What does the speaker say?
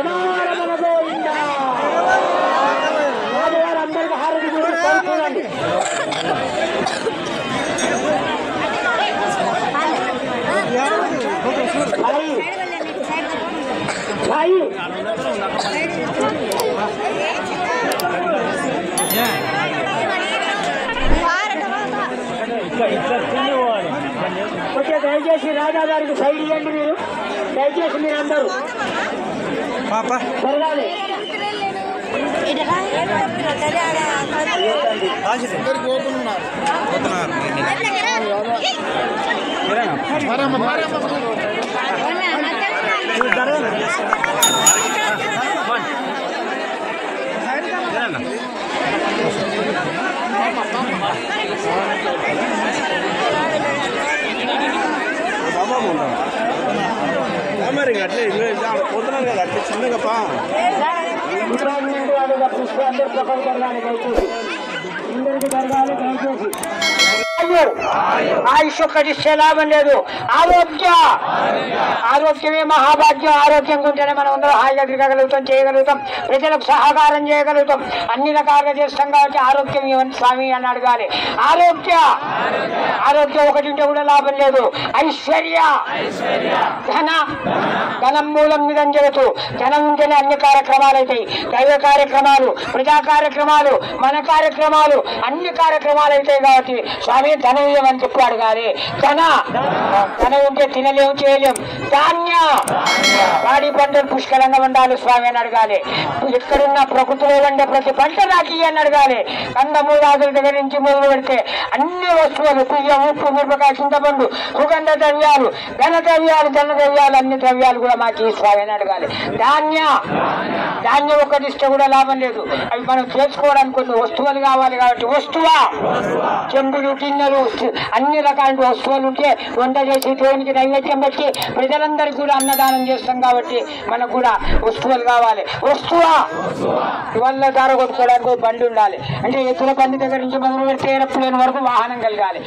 జనారమణ గోవింద రాజుగారు అందరికి హారతి చూడండి. ఓకే, దయచేసి రాజా గారికి సైడ్ ఇవ్వండి. మీరు దయచేసి మీరు అందరూ జరగాలి. మరి అట్లే పోతున్నాను కదా అట్లా చిన్నగా అందరు ప్రపంచ జరగాలి. దయచేసి అందరికి జరగాలి. దయచేసి ఆయుష్ ఒక్కటి ఇస్తే లాభం లేదు. ఆరోగ్యమే మహాభాగ్యం. ఆరోగ్యంగా ఉంటేనే మనం అందరం హాయిగా తిరగగలుగుతాం, చేయగలుగుతాం, ప్రజలకు సహకారం చేయగలుగుతాం, అన్ని రకాలుగా చేస్తాం. కాబట్టి ఆరోగ్యం ఇవ్వండి స్వామి అని అడగాలి. ఆరోగ్యం ఒకటి ఉంటే కూడా లాభం లేదు. ఐశ్వర్య ధనం మూలం మీద జరుగుతూ ధనం ఉంటేనే అన్ని కార్యక్రమాలు అవుతాయి. దైవ కార్యక్రమాలు, ప్రజా కార్యక్రమాలు, మన కార్యక్రమాలు, అన్ని కార్యక్రమాలు అవుతాయి. కాబట్టి స్వామి ధనం ఇవ్వమని చెప్పి అడగాలి. ధనం ఉంటే తినలేము, చేయలేం. ధాన్య వాడి పంటలు పుష్కలంగా ఉండాలి స్వామి అని అడగాలి. ఎక్కడున్న ప్రకృతిలో ఉండే ప్రతి పంట నాకు ఇయ్యని అడగాలి. కందమూలాదుల దగ్గర నుంచి మొదలు పెడితే అన్ని వస్తువులు, బియ్యం, ఉప్పు, మిరపకాయ, చింతపండు, సుగంధ ద్రవ్యాలు, ధన ద్రవ్యాలు, అన్ని ద్రవ్యాలు కూడా మాకు ఈ స్వామి అని అడగాలి. ధాన్యం ఒకటి ఇస్తే కూడా లాభం లేదు. అవి మనం చేసుకోవడానికి కొన్ని వస్తువులు కావాలి. కాబట్టి చెంబులు, గిన్నెలు, అన్ని రకాల వస్తువులు ఉంటే వంట చేసి దేవునికి నైవేద్యం పెట్టి ప్రజలందరికీ కూడా అన్నదానం చేస్తాం. కాబట్టి మనకు కూడా వస్తువులు కావాలి. ఇవల్ల ధర కొట్టుకోవడానికి బండి ఉండాలి. అంటే ఎత్తుల బండి దగ్గర నుంచి మొదలు పెడితే ఏరోప్లేన్ వరకు వాహనం కలగాలి.